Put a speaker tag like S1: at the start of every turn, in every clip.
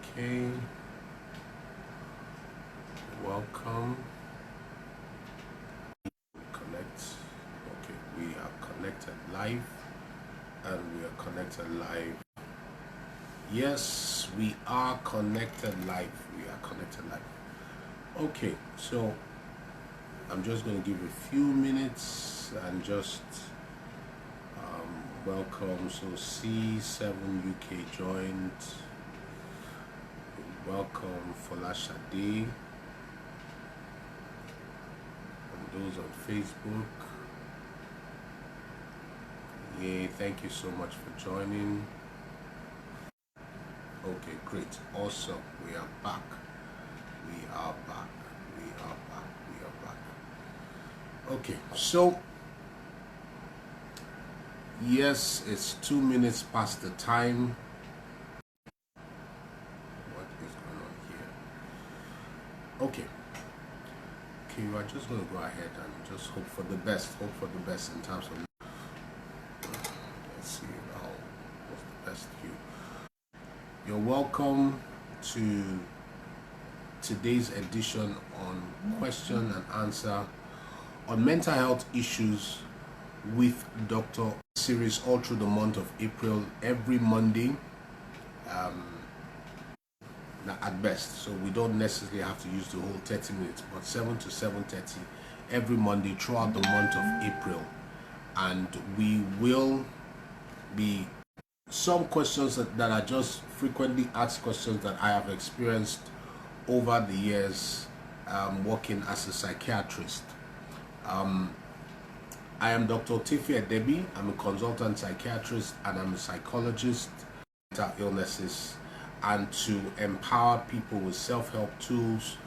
S1: Okay, welcome. Connect. Okay, we are connected live, and we are connected live. Yes, we are connected live. We are connected live. Okay, so I'm just going to give a few minutes and just welcome. So C7 UK joined. Welcome Folashade. And those on Facebook. Yay, thank you so much for joining. Okay, great. Awesome. We are back. We are back. We are back. We are back. Okay, so yes, it's 2 minutes past the time. What is going on here? Okay. Okay, we're just going to go ahead and just hope for the best. Hope for the best in terms of. Let's see now what's the best view. You're welcome to today's edition on question and answer on mental health issues with Dr. Series all through the month of April, every Monday at best. So we don't necessarily have to use the whole 30 minutes, but 7 to 7:30 every Monday throughout the month of April. And we will be some questions that are just frequently asked questions that I have experienced over the years working as a psychiatrist. I am Dr. Tiffy Debbie. I'm a consultant psychiatrist and I'm a psychologist with mental illnesses, and to empower people with self-help tools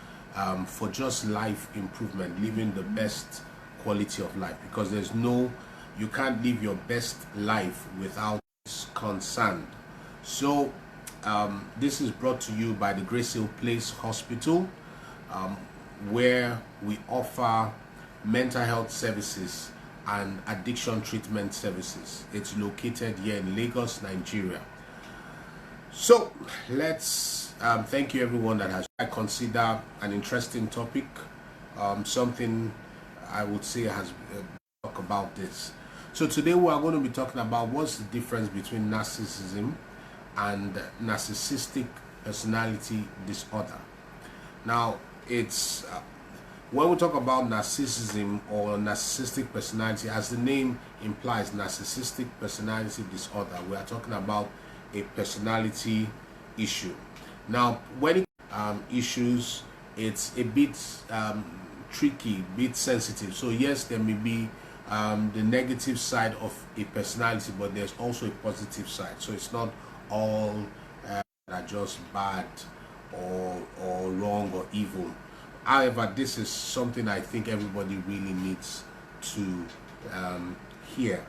S1: for just life improvement, living the best quality of life, because you can't live your best life without concern. So this is brought to you by the Grace Hill Place Hospital, where we offer mental health services and addiction treatment services. It's located here in Lagos, Nigeria. So let's thank you everyone that has considered an interesting topic, something I would say has talk about this. So today we are going to be talking about what's the difference between narcissism and narcissistic personality disorder. Now, it's when we talk about narcissism or narcissistic personality, as the name implies, narcissistic personality disorder, we are talking about a personality issue. Now, when it issues, it's a bit tricky, bit sensitive. So yes, there may be the negative side of a personality, but there's also a positive side. So it's not all are just bad or wrong or evil. However, this is something I think everybody really needs to hear.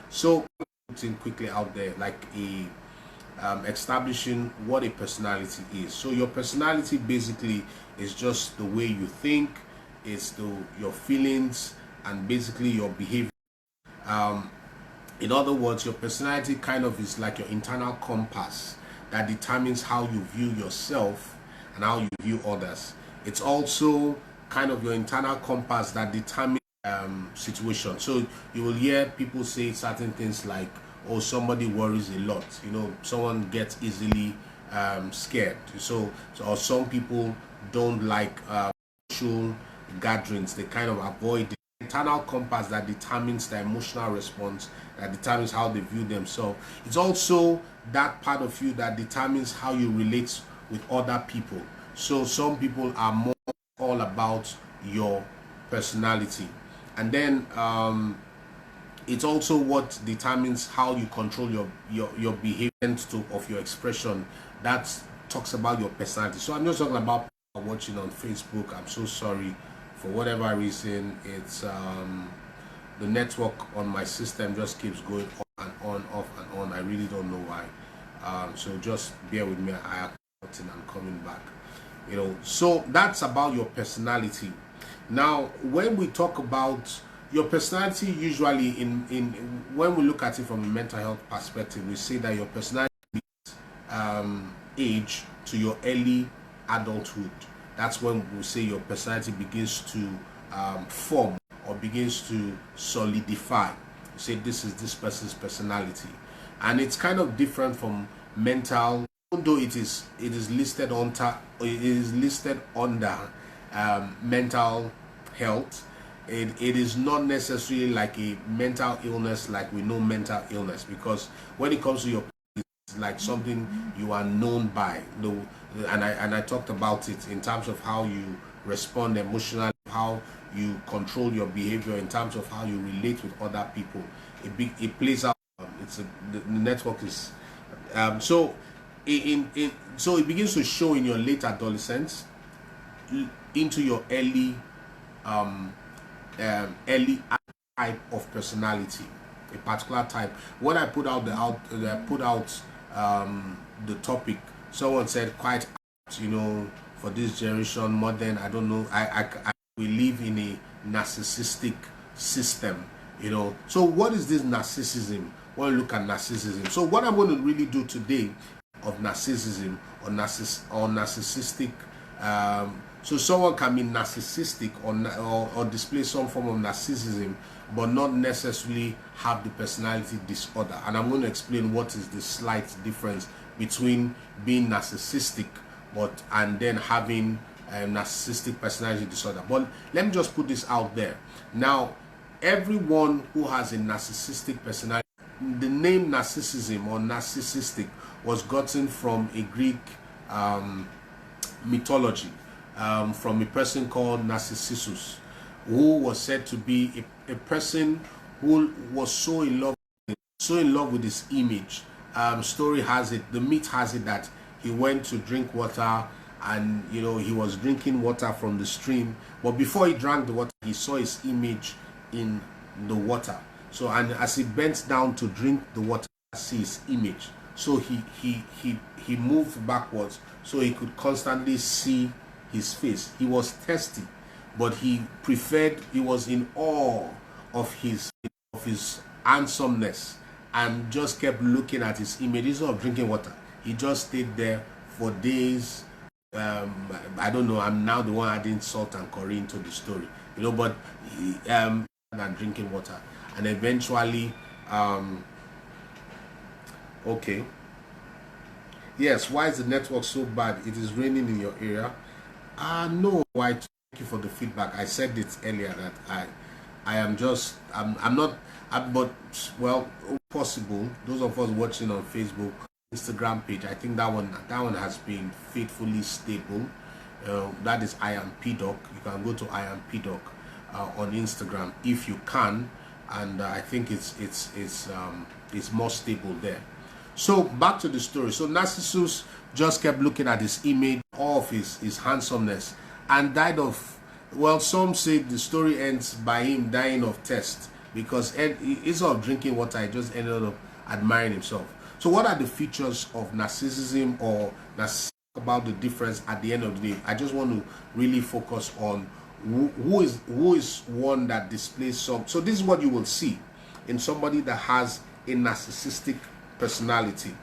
S1: So putting quickly out there, like establishing what a personality is. So your personality basically is just the way you think, it's your feelings, and basically your behavior. In other words, your personality kind of is like your internal compass that determines how you view yourself and how you view others. It's also kind of your internal compass that determines situation. So you will hear people say certain things like, oh, somebody worries a lot, someone gets easily scared. So or some people don't like social gatherings, they kind of avoid the internal compass that determines the emotional response, that determines how they view themselves. It's also that part of you that determines how you relate with other people. So some people are more all about your personality, and then it's also what determines how you control your behavior of your expression. That talks about your personality. So I'm just talking about watching on Facebook. I'm so sorry. For whatever reason, it's the network on my system just keeps going off and on, off and on. I really don't know why. So just bear with me. I am coming back. So that's about your personality. Now, when we talk about your personality, usually when we look at it from a mental health perspective, we say that your personality is age to your early adulthood. That's when we say your personality begins to form or begins to solidify. You say this is this person's personality, and it's kind of different from mental, even though it is listed under mental health. It is not necessarily like a mental illness like we know mental illness, because when it comes to your, it's like something you are known by. And I talked about it in terms of how you respond emotionally, how you control your behavior, in terms of how you relate with other people. It plays out. The network is so it begins to show in your late adolescence into your early type of personality, a particular type. When I put out the topic, someone said quite apt, for this generation, modern. I don't know. We live in a narcissistic system, So what is this narcissism? When you look at narcissism, so what I'm going to really do today of narcissism or narcissistic. So someone can be narcissistic or display some form of narcissism, but not necessarily have the personality disorder. And I'm going to explain what is the slight difference between being narcissistic and then having a narcissistic personality disorder. But let me just put this out there. Now, everyone who has a narcissistic personality, the name narcissism or narcissistic was gotten from a Greek mythology. From a person called Narcissus, who was said to be a person who was so in love with his image. Story has it, the myth has it, that he went to drink water, and he was drinking water from the stream, but before he drank the water, he saw his image in the water. So, and as he bent down to drink the water, he see his image. So he moved backwards so he could constantly see his face. He was thirsty, but he was in awe of his handsomeness, and just kept looking at his image instead of drinking water. He just stayed there for days. I don't know, I'm now the one adding salt and curry into the story, but than drinking water. And eventually, okay, yes, why is the network so bad? It is raining in your area. No, why? Thank you for the feedback. I said it earlier that but well, possible. Those of us watching on Facebook, Instagram page, I think that one has been faithfully stable. That is I am PDoc. You can go to I am PDoc on Instagram if you can, and I think it's more stable there. So back to the story. So Narcissus just kept looking at his image, all of his handsomeness, and died of, well, some say the story ends by him dying of thirst, because instead of drinking water, he just ended up admiring himself. So what are the features of narcissism, or about the difference at the end of the day? I just want to really focus on who is one that displays some. So this is what you will see in somebody that has a narcissistic personality.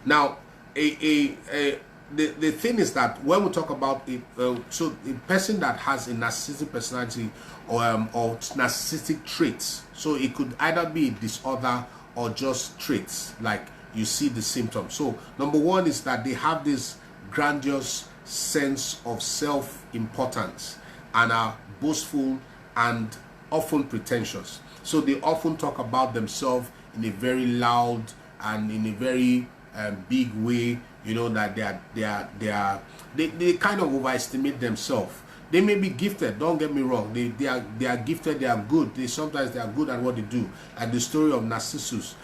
S1: Now, the thing is that when we talk about it, so a person that has a narcissistic personality or narcissistic traits, so it could either be a disorder or just traits, like you see the symptoms. So number one is that they have this grandiose sense of self-importance and are boastful and often pretentious. So they often talk about themselves in a very loud and in a very big way, that they kind of overestimate themselves. They may be gifted, don't get me wrong, they are gifted, they are good, sometimes they are good at what they do. Like the story of Narcissus,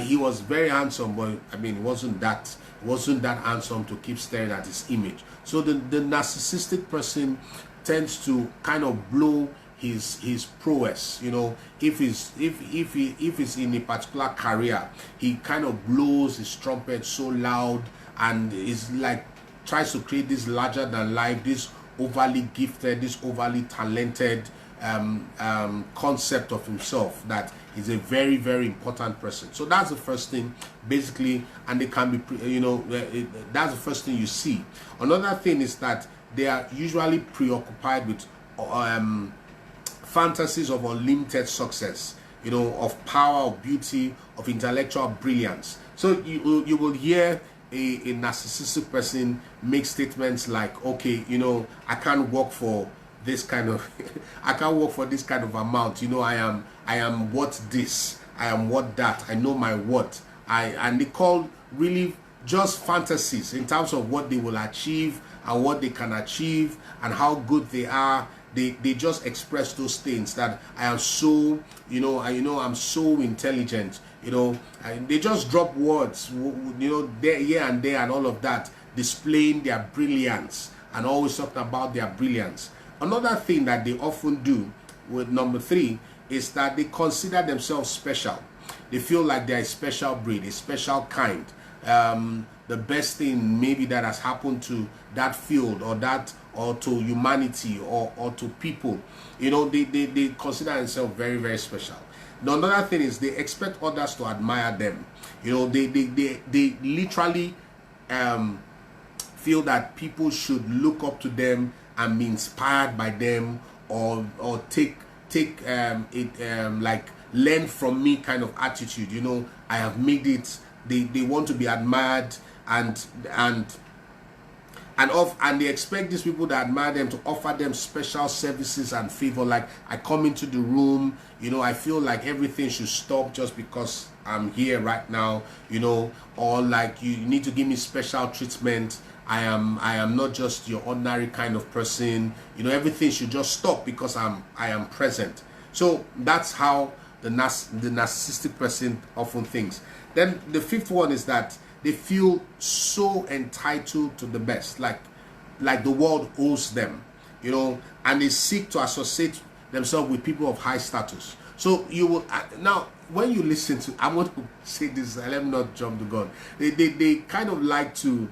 S1: he was very handsome, but I mean, it wasn't that handsome to keep staring at his image. So the narcissistic person tends to kind of blow his prowess. If he's in a particular career, he kind of blows his trumpet so loud, and is like tries to create this larger than life, this overly gifted, this overly talented concept of himself, that he's a very, very important person. So that's the first thing, basically, and they can be, you know, that's the first thing you see. Another thing is that they are usually preoccupied with fantasies of unlimited success, you know, of power, of beauty, of intellectual brilliance. So you will hear a narcissistic person make statements like, okay, you know, I can't work for this kind of I can't work for this kind of amount, you know, I am what this, I am what that, I know my what. And they call really just fantasies in terms of what they will achieve and what they can achieve and how good they are. They just express those things, that I am so, you know, I'm so intelligent, you know, and they just drop words, you know, there, here and there, and all of that, displaying their brilliance and always talking about their brilliance. Another thing that they often do with number 3 is that they consider themselves special. They feel like they're a special breed, a special kind. The best thing maybe that has happened to that field or to humanity or to people. You know, they consider themselves very, very special. Now, another thing is they expect others to admire them. You know, they literally feel that people should look up to them and be inspired by them, or take like learn from me kind of attitude. You know, I have made it. They want to be admired, and they expect these people that admire them to offer them special services and favor. Like, I come into the room, you know, I feel like everything should stop just because I'm here right now, you know, or like you need to give me special treatment. I am not just your ordinary kind of person, you know, everything should just stop because I am present. So that's how the narcissistic person often thinks. Then the 5th one is that they feel so entitled to the best, like the world owes them, you know, and they seek to associate themselves with people of high status. So you will now, when you listen to, I want to say this, let me not jump the gun. They kind of like to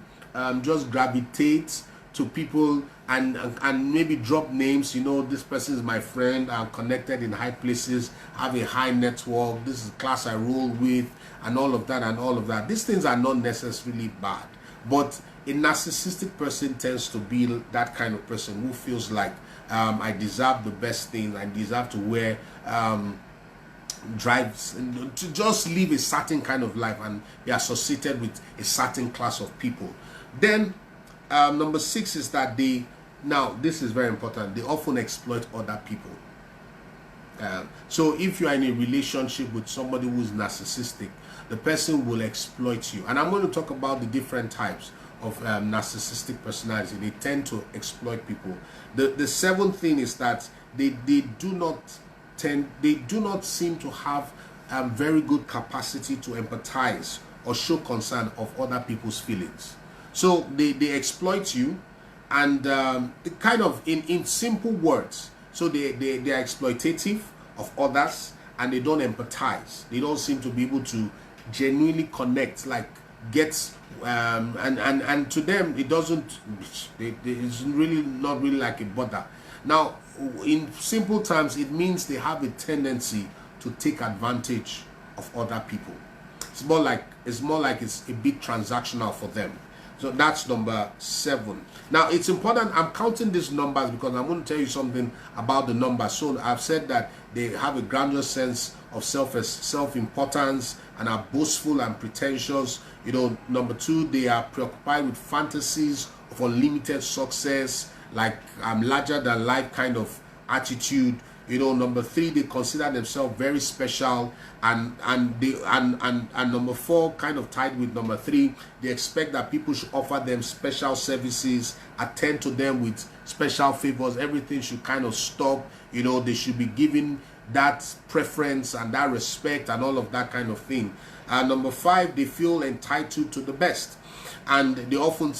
S1: just gravitate to people and maybe drop names. You know, this person is my friend, I'm connected in high places, have a high network, this is the class I roll with, and all of that and all of that. These things are not necessarily bad, but a narcissistic person tends to be that kind of person who feels like I deserve the best thing, I deserve to wear drives, to just live a certain kind of life and be associated with a certain class of people. Then number 6 is that now this is very important, they often exploit other people. So if you are in a relationship with somebody who is narcissistic, the person will exploit you. And I'm going to talk about the different types of narcissistic personality. They tend to exploit people. The 7th thing is that they do not seem to have very good capacity to empathize or show concern of other people's feelings. So they exploit you, and they kind of in simple words. So they are exploitative of others, and they don't empathize. They don't seem to be able to genuinely connect, like get and to them it doesn't. It's really not really like a bother. Now, in simple terms, it means they have a tendency to take advantage of other people. It's more like it's a bit transactional for them. So that's number 7. Now, it's important, I'm counting these numbers because I'm going to tell you something about the numbers. So I've said that they have a grandiose sense of self-importance and are boastful and pretentious. You know, number 2, they are preoccupied with fantasies of unlimited success, like larger than life kind of attitude. You know, number 3, they consider themselves very special, and number 4, kind of tied with number 3, they expect that people should offer them special services, attend to them with special favors. Everything should kind of stop. You know, they should be given that preference and that respect and all of that kind of thing. And number 5, they feel entitled to the best, and they often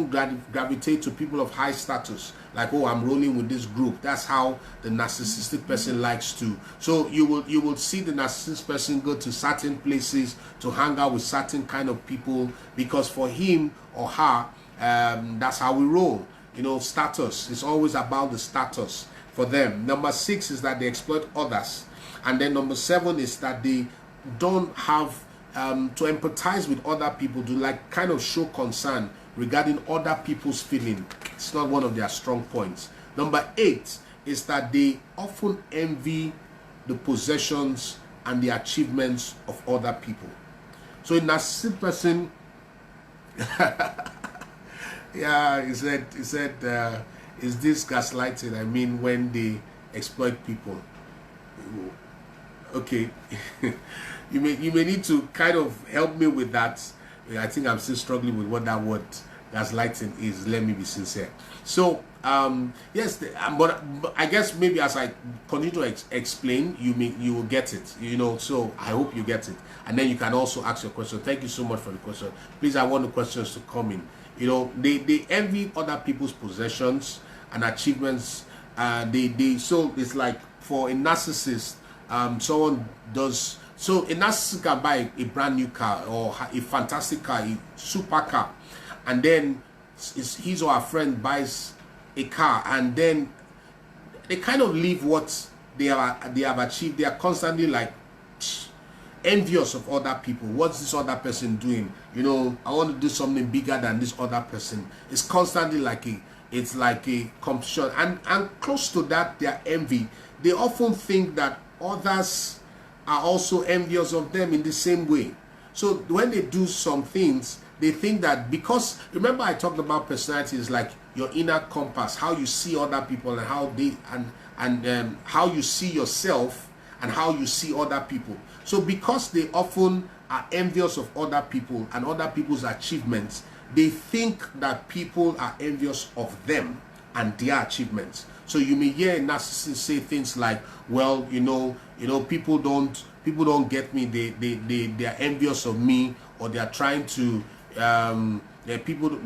S1: gravitate to people of high status, like, oh, I'm rolling with this group. That's how the narcissistic person likes to. So you will see the narcissistic person go to certain places to hang out with certain kind of people, because for him or her, that's how we roll. You know, status. It's always about the status. for them. Number 6 is that they exploit others. And then number 7 is that they don't have to empathize with other people, to like kind of show concern regarding other people's feeling. It's not one of their strong points. Number 8 is that they often envy the possessions and the achievements of other people. So a narcissistic person, yeah, he said, is this gaslighting? I mean, when they exploit people. Okay, you may need to kind of help me with that. I think I'm still struggling with what that word gaslighting is. Let me be sincere. So yes, but I guess maybe as I continue to explain, you will get it. You know, so I hope you get it, and then you can also ask your question. Thank you so much for the question. Please, I want the questions to come in. You know, they envy other people's possessions and achievements. So it's like for a narcissist, someone does. So a narcissist can buy a brand new car or a fantastic car, a super car, and then his or her friend buys a car, and then they kind of leave what they have achieved. They are constantly like envious of other people. What's this other person doing? You know, I want to do something bigger than this other person. It's constantly like it's like a competition, and close to that, their envy. They often think that others are also envious of them in the same way. So when they do some things, they think that because, remember I talked about personality is like your inner compass, how you see other people and how they and how you see yourself and how you see other people. So because they often are envious of other people and other people's achievements, they think that people are envious of them and their achievements. So you may hear a narcissist say things like, well, you know, people don't get me, they are envious of me, or they are trying to people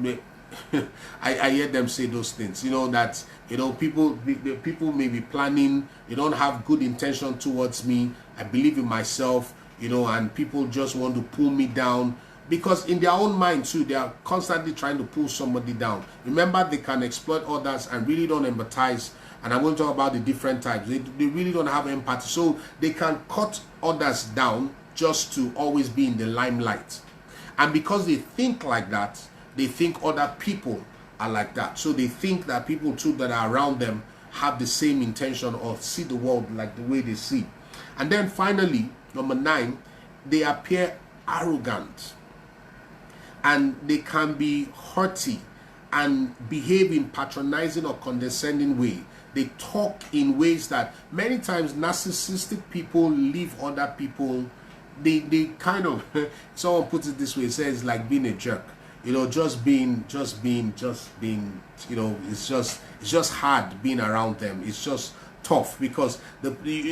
S1: I hear them say those things, you know, that, you know, people may be planning, they don't have good intention towards me, I believe in myself, you know, and people just want to pull me down, because in their own mind too, they are constantly trying to pull somebody down. Remember, they can exploit others and really don't empathize, and I'm going to talk about the different types. They really don't have empathy, so they can cut others down just to always be in the limelight. And because they think like that, they think other people are like that. So they think that people too that are around them have the same intention or see the world like the way they see. And then finally, number 9, they appear arrogant. And they can be haughty and behave in patronizing or condescending way. They talk in ways that many times narcissistic people leave other people. They kind of, someone puts it this way, it says like being a jerk. You know, just being, you know, it's just hard being around them. It's just tough, because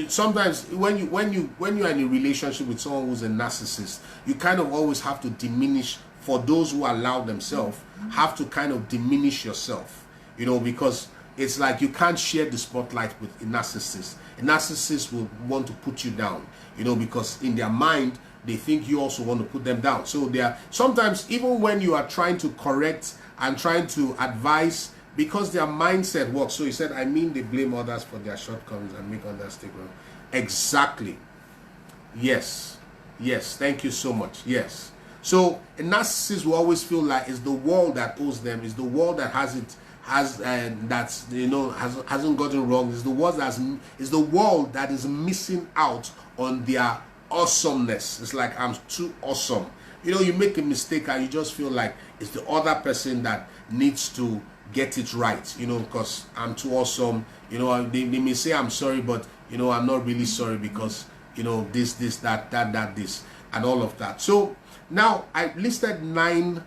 S1: sometimes when you're in a relationship with someone who's a narcissist, you kind of always have to diminish. For those who allow themselves, have to kind of diminish yourself, you know, because it's like you can't share the spotlight with a narcissist. A narcissist will want to put you down, you know, because in their mind, they think you also want to put them down. So they are sometimes, even when you are trying to correct and trying to advise, because their mindset works. So he said, I mean, they blame others for their shortcomings and make others take wrong. Exactly. Yes. Yes. Thank you so much. Yes. So a narcissist will always feel like it's the world that owes them, it's the world that that's, you know, hasn't gotten wrong, it's the world that is missing out on their awesomeness. It's like, I'm too awesome. You know, you make a mistake and you just feel like it's the other person that needs to get it right, you know, because I'm too awesome. You know, they may say I'm sorry, but, you know, I'm not really sorry because, you know, this, that, this, and all of that. So now I listed 9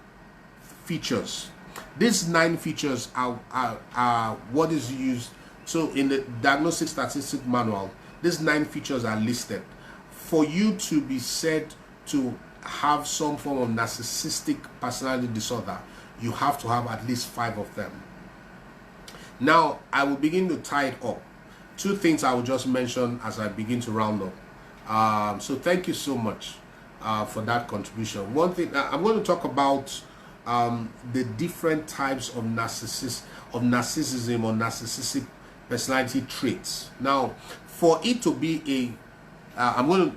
S1: features. These 9 features are what is used. So in the Diagnostic Statistic Manual, these 9 features are listed. For you to be said to have some form of narcissistic personality disorder, you have to have at least 5 of them. Now, I will begin to tie it up. 2 things I will just mention as I begin to round up. So thank you so much for that contribution. One thing, I'm going to talk about the different types of narcissism or narcissistic personality traits. Now, for it to be the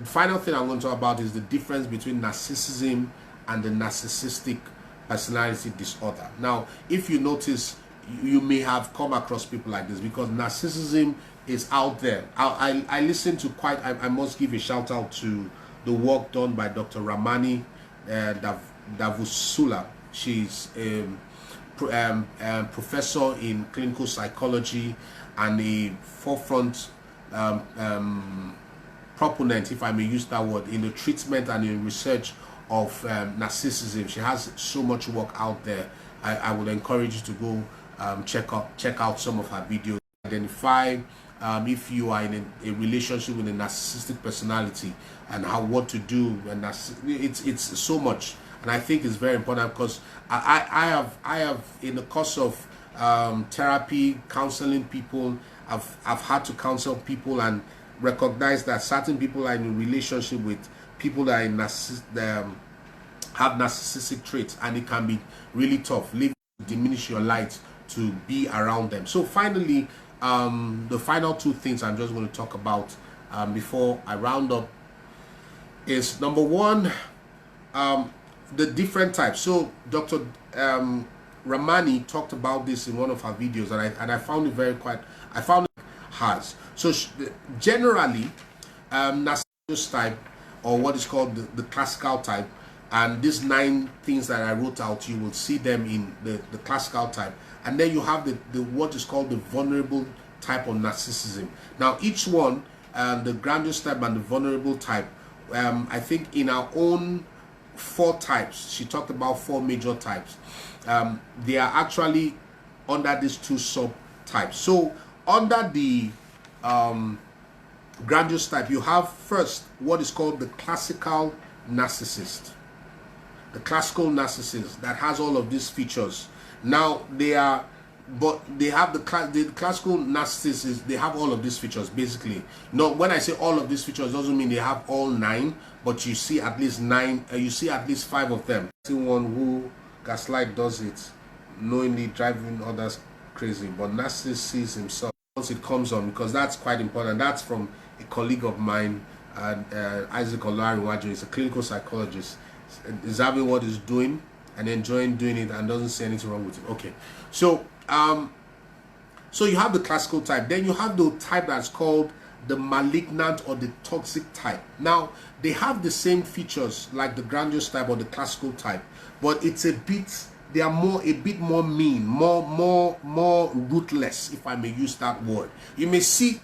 S1: final thing I'm going to talk about is the difference between narcissism and the narcissistic personality disorder. Now, if you notice, you may have come across people like this, because narcissism is out there. I listen to I must give a shout out to the work done by Dr. Ramani Davusula. She's a professor in clinical psychology and a forefront proponent, if I may use that word, in the treatment and in research of narcissism. She has so much work out there. I would encourage you to go check out some of her videos. Identify if you are in a relationship with a narcissistic personality, and what to do. And it's so much, and I think it's very important, because I have in the course of therapy, counseling people, I've had to counsel people and recognize that certain people are in a relationship with people that have narcissistic traits, and it can be really tough, diminish your light to be around them. So finally, the final two things I'm just going to talk about before I round up is, number one, the different types. So Dr. Ramani talked about this in one of her videos, and I found it has. So generally, narcissistic type, or what is called the classical type, and these 9 things that I wrote out, you will see them in the classical type. And then you have the what is called the vulnerable type of narcissism. Now each one, the grandiose type and the vulnerable type, I think in our own 4 types, she talked about 4 major types. They are actually under these 2 subtypes. So under the grandiose type, you have first what is called the classical narcissist. The classical narcissist that has all of these features. Now they have the classical narcissists, they have all of these features basically. No, when I say all of these features, doesn't mean they have all 9, but you see at least 9. You see at least 5 of them. One who gaslight does it knowingly, driving others crazy, but narcissist sees himself once it comes on, because that's quite important. That's from a colleague of mine, Isaac Olariwaju. He's a clinical psychologist. Is having what he's doing and enjoying doing it, and doesn't see anything wrong with it. Okay, so so you have the classical type. Then you have the type that's called the malignant or the toxic type. Now they have the same features like the grandiose type or the classical type, but it's a bit more mean, more ruthless, if I may use that word. You may see,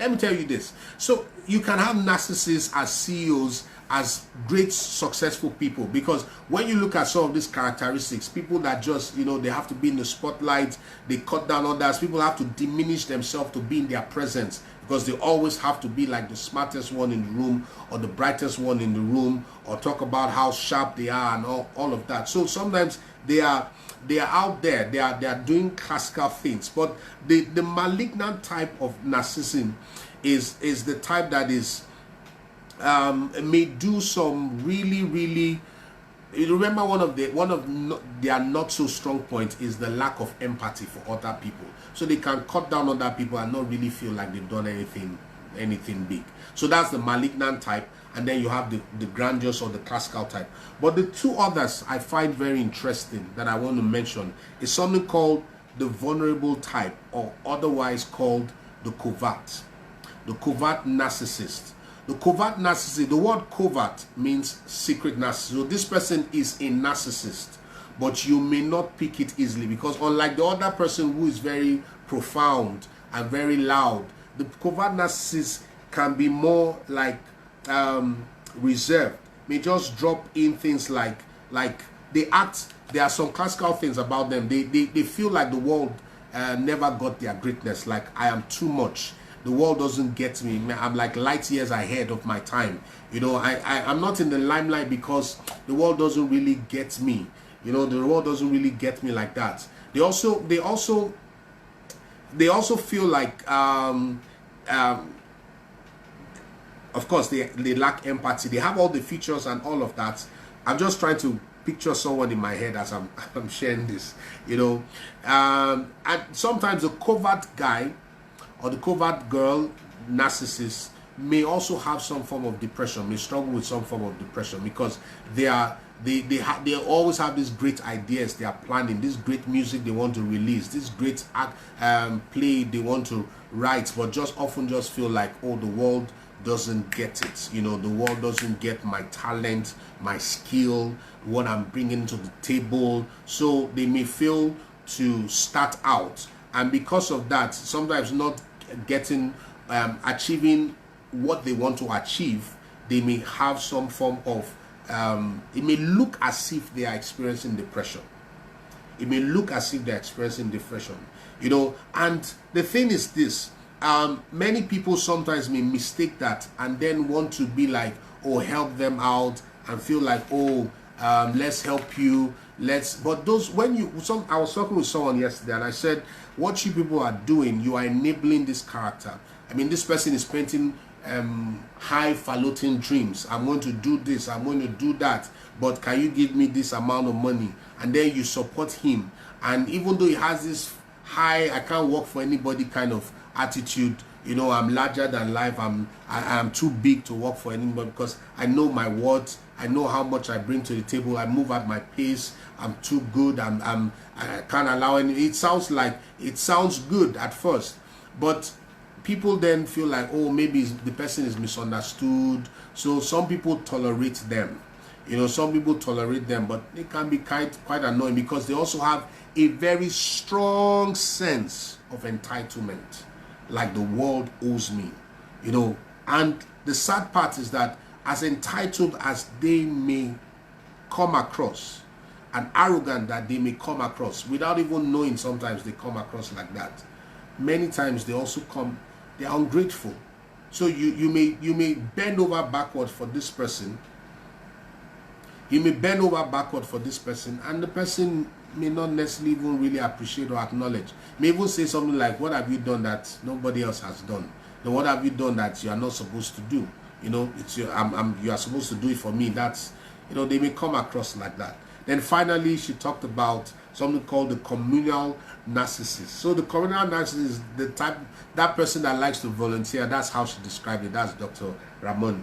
S1: let me tell you this. So you can have narcissists as CEOs, as great successful people, because when you look at some of these characteristics, people that just, they have to be in the spotlight, they cut down others, people have to diminish themselves to be in their presence, because they always have to be like the smartest one in the room, or the brightest one in the room, or talk about how sharp they are and all of that. So sometimes they are out there, they are doing classical things. But the malignant type of narcissism is the type that is may do some really, remember one of their not so strong point is the lack of empathy for other people. So they can cut down other people and not really feel like they've done anything big. So that's the malignant type. And then you have the grandiose or the classical type. But the 2 others I find very interesting that I want to mention is something called the vulnerable type, or otherwise called the covert narcissist. The covert narcissist, the word covert means secret narcissist. So this person is a narcissist, but you may not pick it easily, because unlike the other person who is very profound and very loud, the covert narcissist can be more like reserved, may just drop in things like they act. There are some classical things about them. They feel like the world never got their greatness. Like, I am too much. The world doesn't get me. I'm like light years ahead of my time. I'm not in the limelight because the world doesn't really get me. The world doesn't really get me like that. They also feel like of course they lack empathy. They have all the features and all of that. I'm just trying to picture someone in my head as I'm sharing this. And sometimes the covert guy or the covert girl narcissist may also have some form of depression, may struggle with some form of depression, because they always have these great ideas they are planning, this great music they want to release, this great play they want to write, but just often just feel like, oh, the world doesn't get it. You know, the world doesn't get my talent, my skill, what I'm bringing to the table. So they may fail to start out, and because of that, sometimes not getting achieving what they want to achieve, they may have some form of it may look as if they are experiencing depression. It may look as if they're experiencing depression, you know. And the thing is this, many people sometimes may mistake that and then want to be like, oh, help them out, and feel like, oh, let's help you, but those, when you, I was talking with someone yesterday, and I said, what you people are doing, you are enabling this character. I mean, this person is painting highfalutin dreams. I'm going to do this, I'm going to do that, but can you give me this amount of money? And then you support him, and even though he has this high, I can't work for anybody kind of attitude, you know, I'm larger than life, I'm too big to work for anybody, because I know my worth, I know how much I bring to the table, I move at my pace, I'm too good, I can't allow any. It sounds good at first, but people then feel like, oh, maybe the person is misunderstood. So some people tolerate them, you know, some people tolerate them, but it can be quite annoying, because they also have a very strong sense of entitlement, like the world owes me, you know. And the sad part is that, as entitled as they may come across, and arrogant that they may come across, without even knowing, sometimes they come across like that, many times they also they're ungrateful. So you may bend over backward for this person. You may bend over backward for this person, and the person may not necessarily even really appreciate or acknowledge. May even say something like, what have you done that nobody else has done? Then what have you done that you are not supposed to do? You know, it's you are supposed to do it for me. That's, you know, they may come across like that. Then finally, she talked about something called the communal narcissist. So the communal narcissist is the type, that person that likes to volunteer. That's how she described it. That's Dr. Ramani.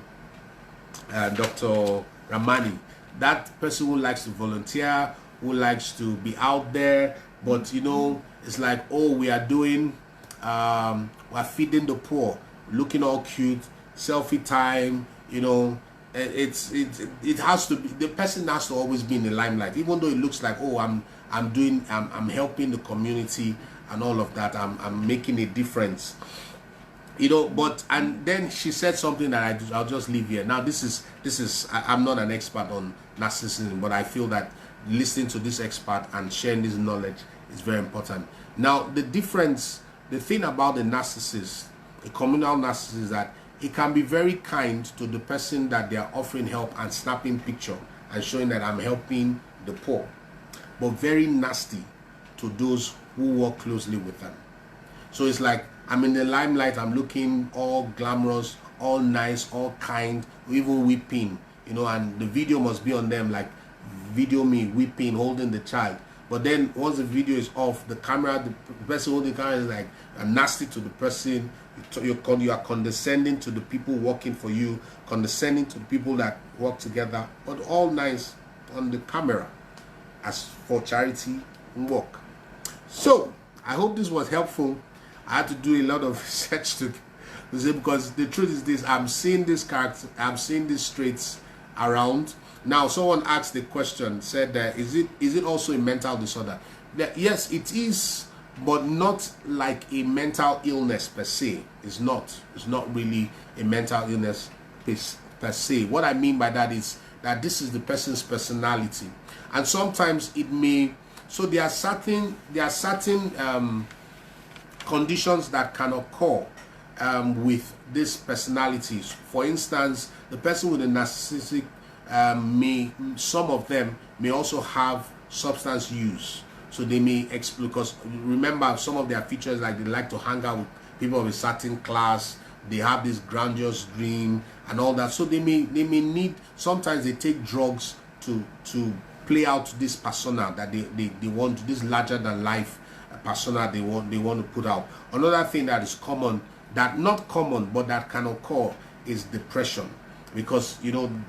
S1: That person who likes to volunteer, who likes to be out there, but you know, it's like, oh, we are doing, we're feeding the poor, looking all cute, selfie time, you know. It has to be, the person has to always be in the limelight, even though it looks like, oh, I'm helping the community and all of that, I'm making a difference, you know. But, and then she said something that I'll just leave here. Now this is I'm not an expert on narcissism, but I feel that listening to this expert and sharing this knowledge is very important. Now the thing about the narcissist, the communal narcissist, is that it can be very kind to the person that they are offering help and snapping picture and showing that I'm helping the poor, but very nasty to those who work closely with them. So it's like, I'm in the limelight, I'm looking all glamorous, all nice, all kind, even weeping, you know, and the video must be on them, like, video me weeping, holding the child. But then once the video is off, the person holding the camera is like, I'm nasty to the person. You are condescending to the people working for you, condescending to the people that work together, but all nice on the camera as for charity and work. So I hope this was helpful. I had to do a lot of research to say, because the truth is this, I'm seeing this character, I'm seeing these traits around. Now someone asked the question, said is it also a mental disorder? Yes, it is, but not like a mental illness per se. It's not really a mental illness per se. What I mean by that is that this is the person's personality, and sometimes it may, so there are certain conditions that can occur with these personalities. For instance, the person with a narcissistic some of them may also have substance use. So they may explode, because remember, some of their features, like they like to hang out with people of a certain class, they have this grandiose dream and all that. So they may need, sometimes they take drugs to play out this persona that they want, this larger than life persona they want to put out. Another thing that is common, that not common but that can occur, is depression. Because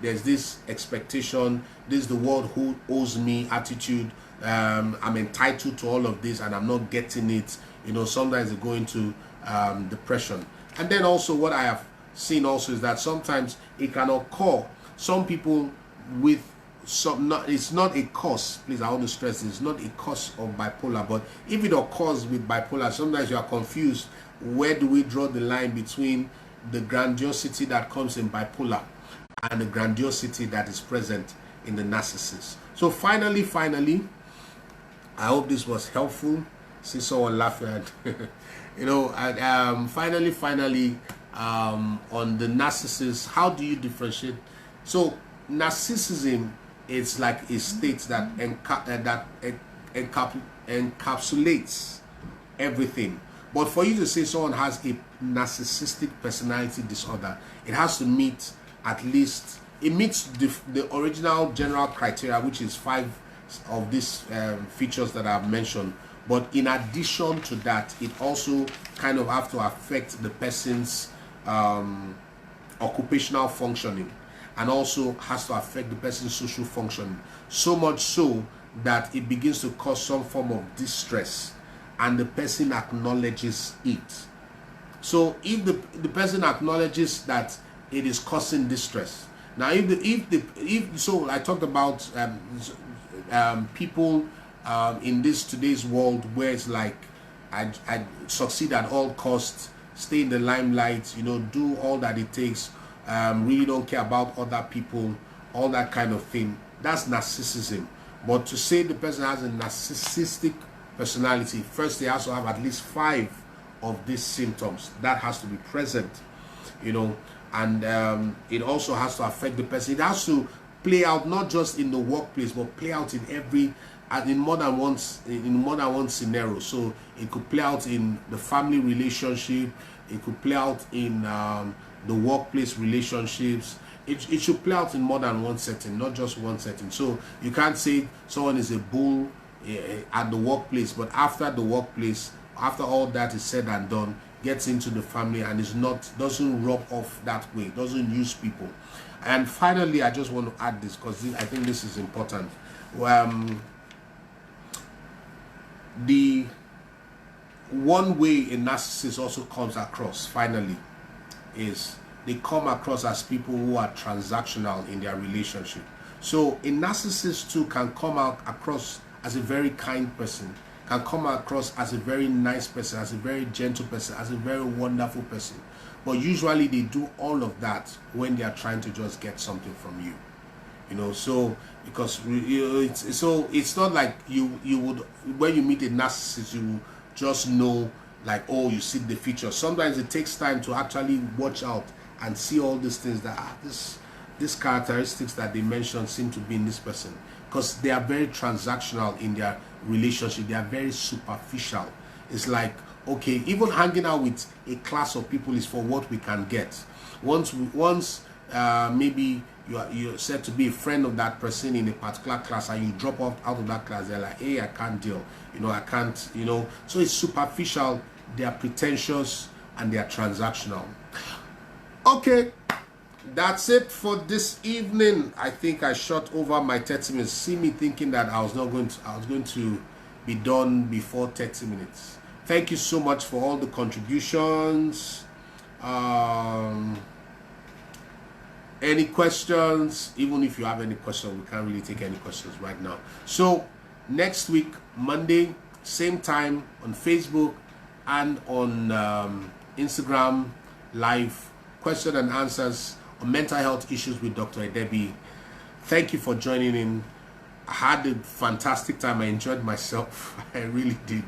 S1: there's this expectation, this is the world who owes me attitude. I'm entitled to all of this and I'm not getting it. Sometimes they go into depression. And then also what I have seen also is that sometimes it can occur, some people with it's not a cause, please, I want to stress this, it's not a cause of bipolar, but if it occurs with bipolar, sometimes you are confused, where do we draw the line between the grandiosity that comes in bipolar and the grandiosity that is present in the narcissist. So finally, I hope this was helpful. See someone laughing at finally, on the narcissist, how do you differentiate? So narcissism, it's like a state that encapsulates everything. But for you to say someone has a narcissistic personality disorder, it has to meet at least, it meets the original general criteria, which is 5 of these features that I've mentioned. But in addition to that, it also kind of have to affect the person's occupational functioning, and also has to affect the person's social functioning, so much so that it begins to cause some form of distress and the person acknowledges it. So if the person acknowledges that it is causing distress, now so I talked about people in today's world where it's like I succeed at all costs, stay in the limelight, do all that it takes, really don't care about other people, all that kind of thing. That's narcissism. But to say the person has a narcissistic personality, first they has to have at least 5 of these symptoms. That has to be present, and it also has to affect the person. It has to play out not just in the workplace, but play out in more than one scenario. So it could play out in the family relationship, it could play out in the workplace relationships. It should play out in more than one setting, not just one setting. So you can't say someone is a bull at the workplace, but after the workplace, after all that is said and done, gets into the family and doesn't rub off that way, doesn't use people. And finally, I just want to add this because I think this is important. The one way a narcissist also comes across, finally, is they come across as people who are transactional in their relationship. So a narcissist too can come out across as a very kind person, can come across as a very nice person, as a very gentle person, as a very wonderful person. But usually they do all of that when they are trying to just get something from you. So because it's not like you would, when you meet a narcissist, you just know, like, oh, you see the features. Sometimes it takes time to actually watch out and see all these things that these characteristics that they mentioned seem to be in this person, because they are very transactional in their relationship. They are very superficial. It's like, okay, even hanging out with a class of people is for what we can get. Once maybe you're said to be a friend of that person in a particular class and you drop off out of that class, they're like, hey, I can't deal, I can't, so it's superficial, they are pretentious, and they are transactional. Okay, that's it for this evening. I think I shot over my 30 minutes. See me thinking that I was going to be done before 30 minutes. Thank you so much for all the contributions. Any questions? Even if you have any questions, we can't really take any questions right now. So next week, Monday, same time, on Facebook and on Instagram Live, question and answers on mental health issues with Dr. Edebi. Thank you for joining in. I had a fantastic time. I enjoyed myself. I really did.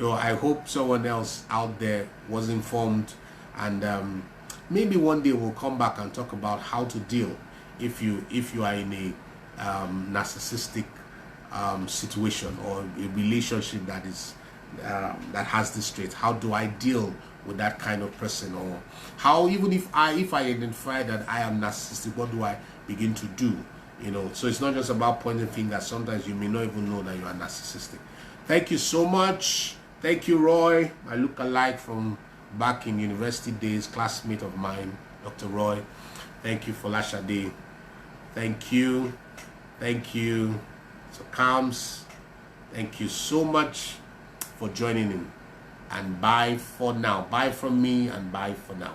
S1: I hope someone else out there was informed, and maybe one day we'll come back and talk about how to deal if you are in a narcissistic situation or a relationship that has this trait. How do I deal with that kind of person? Or how, even if I identify that I am narcissistic, what do I begin to do? So it's not just about pointing fingers. Sometimes you may not even know that you are narcissistic. Thank you so much. Thank you, Roy, my look-alike from back in university days, classmate of mine, Dr. Roy. Thank you, Folashade. Thank you. Thank you. So Kams, thank you so much for joining in. And bye for now. Bye from me and bye for now.